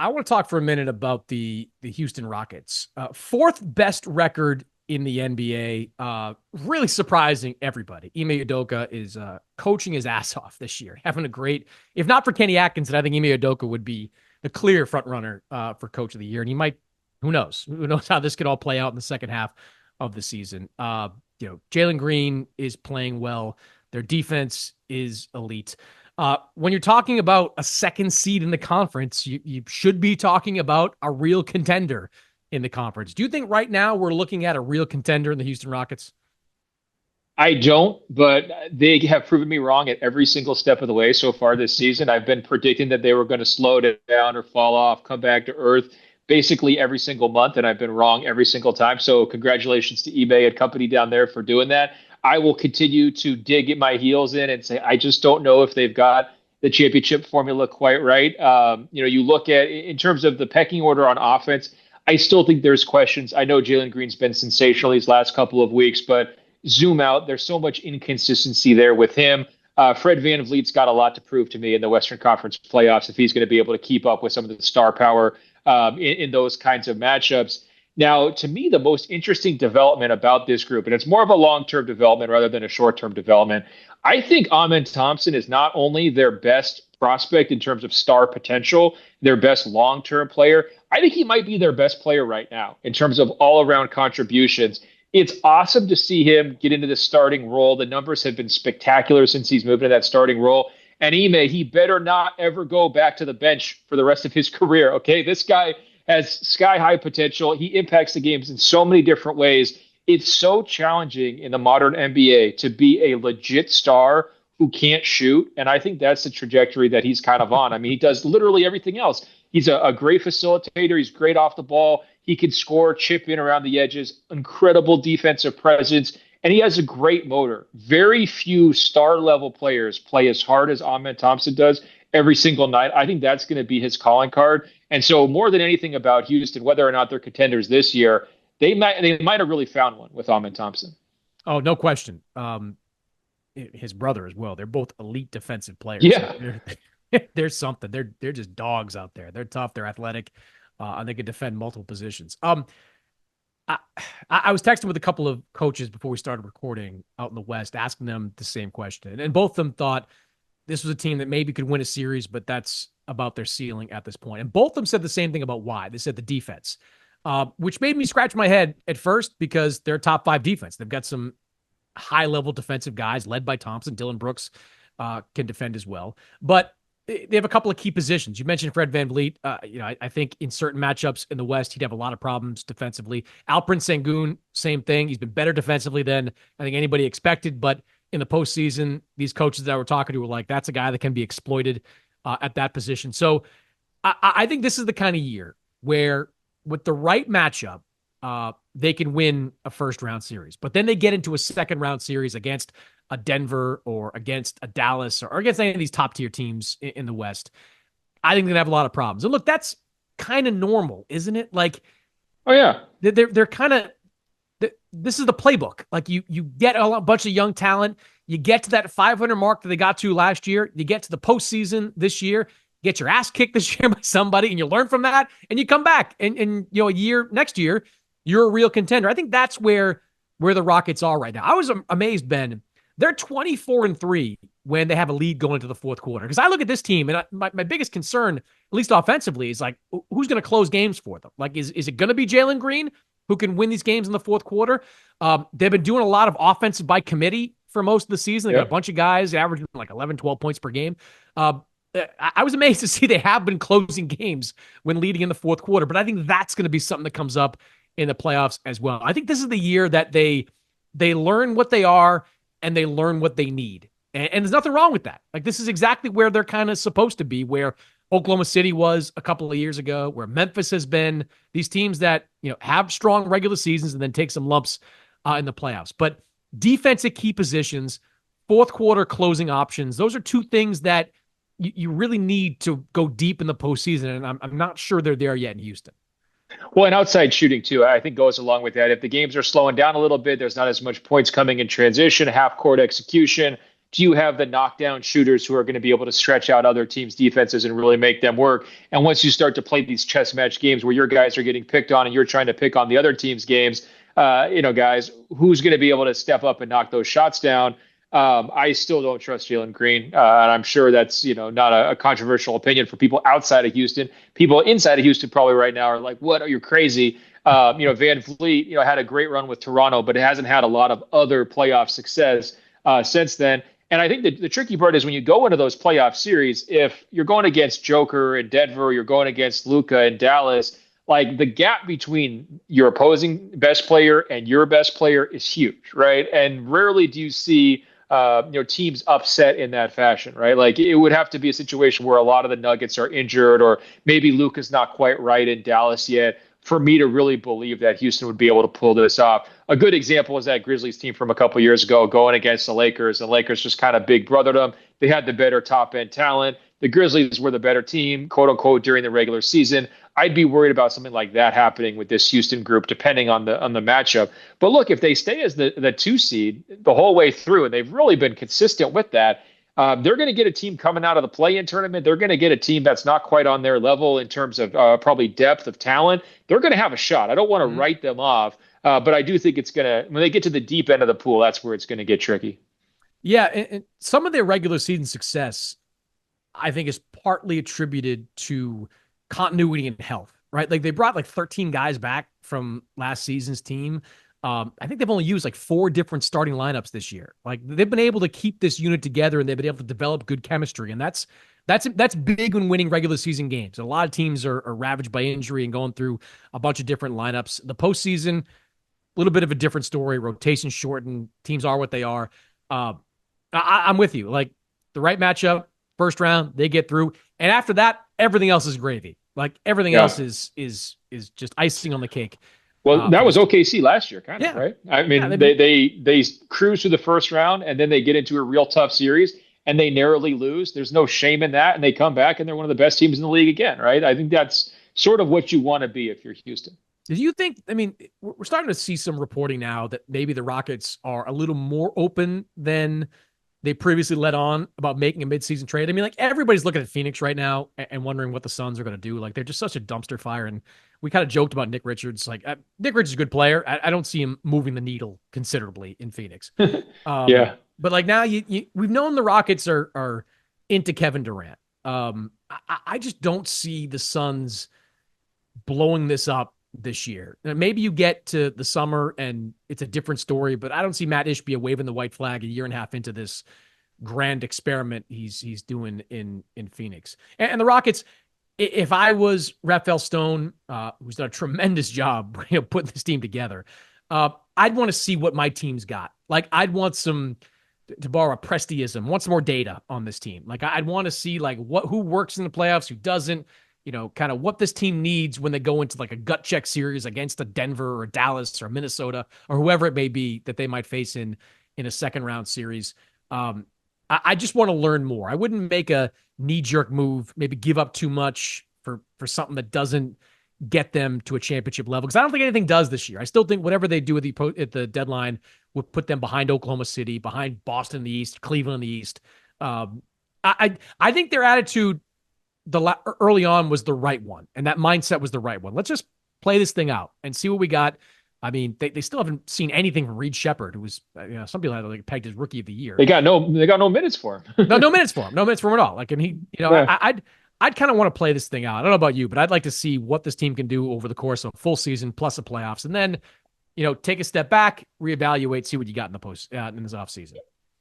I want to talk for a minute about the Houston Rockets. Fourth best record in the NBA. Really surprising everybody. Ime Udoka is coaching his ass off this year, having a great. If not for Kenny Atkinson, I think Ime Udoka would be the clear front runner for Coach of the Year, and he might. Who knows? Who knows how this could all play out in the second half of the season? Jalen Green is playing well. Their defense is elite. When you're talking about a second seed in the conference, you should be talking about a real contender in the conference. Do you think right now we're looking at a real contender in the Houston Rockets? I don't, but they have proven me wrong at every single step of the way so far this season. I've been predicting that they were going to slow down or fall off, come back to earth basically every single month, and I've been wrong every single time. So congratulations to eBay and company down there for doing that. I will continue to dig at my heels in and say I just don't know if they've got the championship formula quite right. You look at in terms of the pecking order on offense. I still think there's questions. I know Jalen Green's been sensational these last couple of weeks, but zoom out. There's so much inconsistency there with him. Fred VanVleet's got a lot to prove to me in the Western Conference playoffs if he's going to be able to keep up with some of the star power in those kinds of matchups. Now, to me, the most interesting development about this group, and it's more of a long-term development rather than a short-term development, I think Amen Thompson is not only their best prospect in terms of star potential, their best long-term player. I think he might be their best player right now in terms of all-around contributions. It's awesome to see him get into the starting role. The numbers have been spectacular since he's moved into that starting role. And Ime, he better not ever go back to the bench for the rest of his career. Okay, this guy has sky high potential. He impacts the games in so many different ways. It's so challenging in the modern NBA to be a legit star who can't shoot. And I think that's the trajectory that he's kind of on. I mean, he does literally everything else. He's a great facilitator. He's great off the ball. He can score, chip in around the edges, incredible defensive presence, and he has a great motor. Very few star level players play as hard as Amen Thompson does every single night. I think that's going to be his calling card. And so more than anything about Houston, whether or not they're contenders this year, they might have really found one with Amen Thompson. Oh, no question. His brother as well. They're both elite defensive players. Yeah. There's something. They're just dogs out there. They're tough. They're athletic. And they can defend multiple positions. I was texting with a couple of coaches before we started recording out in the West, asking them the same question. And both of them thought this was a team that maybe could win a series, but that's about their ceiling at this point. And both of them said the same thing about why. They said the defense, which made me scratch my head at first because they're a top 5 defense. They've got some high-level defensive guys led by Thompson. Dylan Brooks can defend as well. But they have a couple of key positions. You mentioned Fred VanVleet. I think in certain matchups in the West, he'd have a lot of problems defensively. Alperen Sengun, same thing. He's been better defensively than I think anybody expected. But in the postseason, these coaches that I were talking to were like, that's a guy that can be exploited at that position. So I think this is the kind of year where with the right matchup, they can win a first-round series. But then they get into a second-round series against a Denver or against a Dallas or against any of these top-tier teams in the West. I think they're going to have a lot of problems. And look, that's kind of normal, isn't it? Like, oh, yeah. They're kind of – this is the playbook. Like, you get a bunch of young talent. You get to that 500 mark that they got to last year. You get to the postseason this year. Get your ass kicked this year by somebody, and you learn from that, and you come back. And next year, you're a real contender. I think that's where the Rockets are right now. I was amazed, Ben. They're 24-3 when they have a lead going into the fourth quarter. Because I look at this team, and my biggest concern, at least offensively, is like, who's going to close games for them? Like, is it going to be Jalen Green who can win these games in the fourth quarter? They've been doing a lot of offensive by committee for most of the season. They got a bunch of guys averaging like 11, 12 points per game. I was amazed to see they have been closing games when leading in the fourth quarter, but I think that's going to be something that comes up in the playoffs as well. I think this is the year that they learn what they are and they learn what they need. And there's nothing wrong with that. Like, this is exactly where they're kind of supposed to be, where Oklahoma City was a couple of years ago, where Memphis has been. These teams that, have strong regular seasons and then take some lumps in the playoffs. But defensive key positions, fourth quarter closing options, those are two things that you really need to go deep in the postseason. And I'm not sure they're there yet in Houston. Well, and outside shooting, too, I think goes along with that. If the games are slowing down a little bit, there's not as much points coming in transition, half court execution, do you have the knockdown shooters who are going to be able to stretch out other teams' defenses and really make them work? And once you start to play these chess match games where your guys are getting picked on and you're trying to pick on the other team's games, guys, who's going to be able to step up and knock those shots down? I still don't trust Jalen Green, and I'm sure that's not a controversial opinion for people outside of Houston. People inside of Houston probably right now are like, "What? Are you crazy?" Van Vliet, had a great run with Toronto, but it hasn't had a lot of other playoff success since then. And I think the tricky part is when you go into those playoff series, if you're going against Joker in Denver, you're going against Luka in Dallas, like the gap between your opposing best player and your best player is huge, right? And rarely do you see teams upset in that fashion, right? Like it would have to be a situation where a lot of the Nuggets are injured, or maybe Luka's not quite right in Dallas yet, for me to really believe that Houston would be able to pull this off. A good example is that Grizzlies team from a couple years ago going against the Lakers. The Lakers just kind of big brothered them. They had the better top end talent. The Grizzlies were the better team, quote unquote, during the regular season. I'd be worried about something like that happening with this Houston group, depending on the matchup. But look, if they stay as the 2 seed the whole way through, and they've really been consistent with that, they're going to get a team coming out of the play-in tournament. They're going to get a team that's not quite on their level in terms of probably depth of talent. They're going to have a shot. I don't want to write them off, but I do think it's going to, when they get to the deep end of the pool, that's where it's going to get tricky. Yeah, and some of their regular season success, I think, is partly attributed to continuity and health, right? Like they brought like 13 guys back from last season's team. I think they've only used like 4 different starting lineups this year. Like they've been able to keep this unit together, and they've been able to develop good chemistry. And that's big when winning regular season games. A lot of teams are ravaged by injury and going through a bunch of different lineups. The postseason, a little bit of a different story. Rotation shortened. Teams are what they are. I'm with you. Like the right matchup, first round, they get through, and after that, everything else is gravy. Like everything else is just icing on the cake. Well, that was OKC last year, kind of, Yeah. right? I mean, they cruise through the first round, and then they get into a real tough series, and they narrowly lose. There's no shame in that, and they come back, and they're one of the best teams in the league again, right? I think that's sort of what you want to be if you're Houston. Did you think, I mean, we're starting to see some reporting now that maybe the Rockets are a little more open than they previously let on about making a midseason trade. I mean, like everybody's looking at Phoenix right now and wondering what the Suns are going to do. Like they're just such a dumpster fire. And we kind of joked about Nick Richards. Like Nick Richards is a good player. I don't see him moving the needle considerably in Phoenix. Yeah. But like now we've known the Rockets are into Kevin Durant. I just don't see the Suns blowing this up this year. Maybe you get to the summer and it's a different story, but I don't see Matt Ishbia waving the white flag a year and a half into this grand experiment he's doing in Phoenix. And the Rockets, if I was Raphael Stone, who's done a tremendous job putting this team together, I'd want to see what my team's got. Like I'd want some, to borrow a Prestiism, want some more data on this team. Like I'd want to see like who works in the playoffs, who doesn't, kind of what this team needs when they go into like a gut check series against a Denver or Dallas or Minnesota or whoever it may be that they might face in a second round series. I just want to learn more. I wouldn't make a knee jerk move, maybe give up too much for something that doesn't get them to a championship level. Cause I don't think anything does this year. I still think whatever they do at the deadline would put them behind Oklahoma City, behind Boston in the East, Cleveland in the East. I think their attitude early on was the right one, and that mindset was the right one. Let's just play this thing out and see what we got. I mean, they still haven't seen anything from Reed Shepherd, who was, some people had like pegged as rookie of the year. They got no minutes for him. no minutes for him. No minutes for him at all. Like, and he, yeah. I'd kind of want to play this thing out. I don't know about you, but I'd like to see what this team can do over the course of a full season plus the playoffs, and then, take a step back, reevaluate, see what you got in the in this offseason.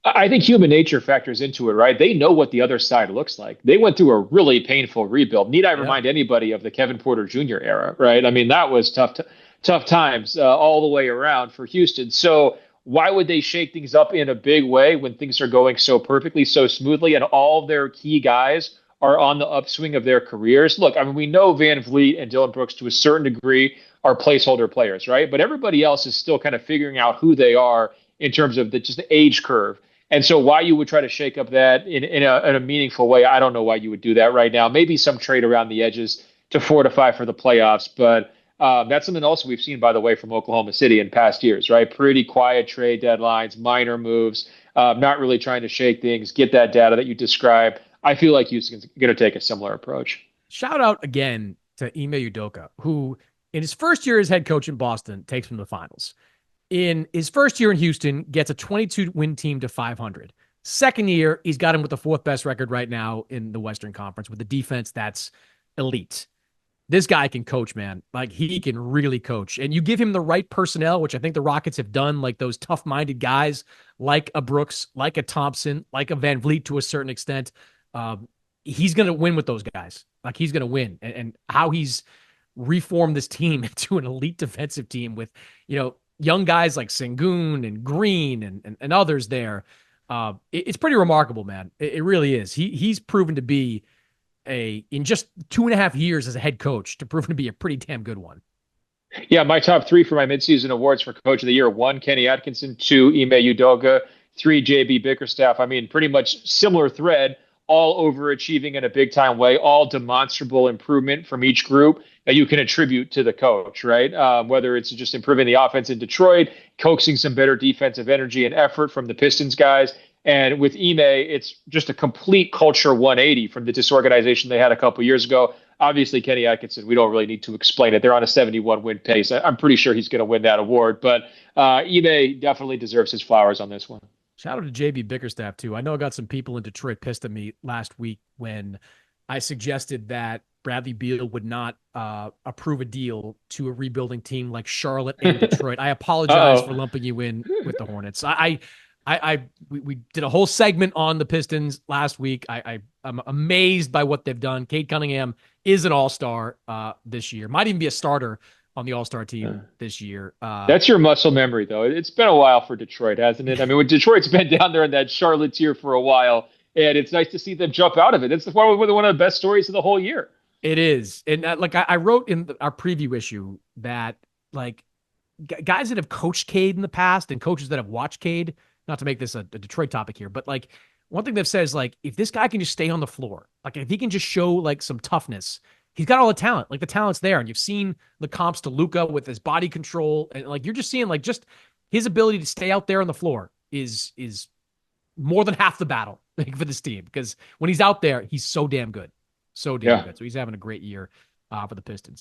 I think human nature factors into it, right? They know what the other side looks like. They went through a really painful rebuild. Need I remind anybody of the Kevin Porter Jr. era, right? I mean, that was tough times all the way around for Houston. So why would they shake things up in a big way when things are going so perfectly, so smoothly, and all their key guys are on the upswing of their careers? Look, I mean, we know Van Vliet and Dillon Brooks to a certain degree are placeholder players, right? But everybody else is still kind of figuring out who they are in terms of just the age curve. And so why you would try to shake up that in a meaningful way, I don't know why you would do that right now. Maybe some trade around the edges to fortify for the playoffs. But that's something also we've seen, by the way, from Oklahoma City in past years, right? Pretty quiet trade deadlines, minor moves. not really trying to shake things, get that data that you describe. I feel like Houston's going to take a similar approach. Shout out again to Ime Udoka, who in his first year as head coach in Boston takes him to the finals. In his first year in Houston, gets a 22 win team to 500. Second year, he's got him with the fourth best record right now in the Western Conference with a defense that's elite. This guy can coach, man. Like, he can really coach. And you give him the right personnel, which I think the Rockets have done, like those tough-minded guys like a Brooks, like a Thompson, like a Van Vliet to a certain extent. He's going to win with those guys. Like, he's going to win. And how he's reformed this team into an elite defensive team with, young guys like Sengun and Green and others there. It's pretty remarkable, man. It really is. He's proven to be in just 2.5 years as a head coach to prove to be a pretty damn good one. Yeah, my top three for my midseason awards for Coach of the Year: one, Kenny Atkinson; two, Ime Udoka; three, JB Bickerstaff. I mean, pretty much similar thread, all overachieving in a big time way, all demonstrable improvement from each group that you can attribute to the coach, right? Whether it's just improving the offense in Detroit, coaxing some better defensive energy and effort from the Pistons guys. And with Ime, it's just a complete culture 180 from the disorganization they had a couple years ago. Obviously, Kenny Atkinson, we don't really need to explain it. They're on a 71 win pace. I'm pretty sure he's going to win that award. But Ime definitely deserves his flowers on this one. Shout out to JB Bickerstaff, too. I know I got some people in Detroit pissed at me last week when I suggested that Bradley Beal would not approve a deal to a rebuilding team like Charlotte and Detroit. I apologize for lumping you in with the Hornets. We did a whole segment on the Pistons last week. I'm amazed by what they've done. Cade Cunningham is an all-star this year. Might even be a starter on the all-star team this year. That's your muscle memory, though. It's been a while for Detroit, hasn't it? I mean, when Detroit's been down there in that Charlotte tier for a while, and it's nice to see them jump out of it. It's one of the best stories of the whole year. It is. And I wrote in our preview issue that guys that have coached Cade in the past and coaches that have watched Cade, not to make this a Detroit topic here, but one thing they've said is if this guy can just stay on the floor, if he can just show some toughness, he's got all the talent. The talent's there. And you've seen the comps to Luka with his body control. And you're just seeing just his ability to stay out there on the floor is more than half the battle for this team, because when he's out there, he's so damn good. So damn good. So he's having a great year for the Pistons.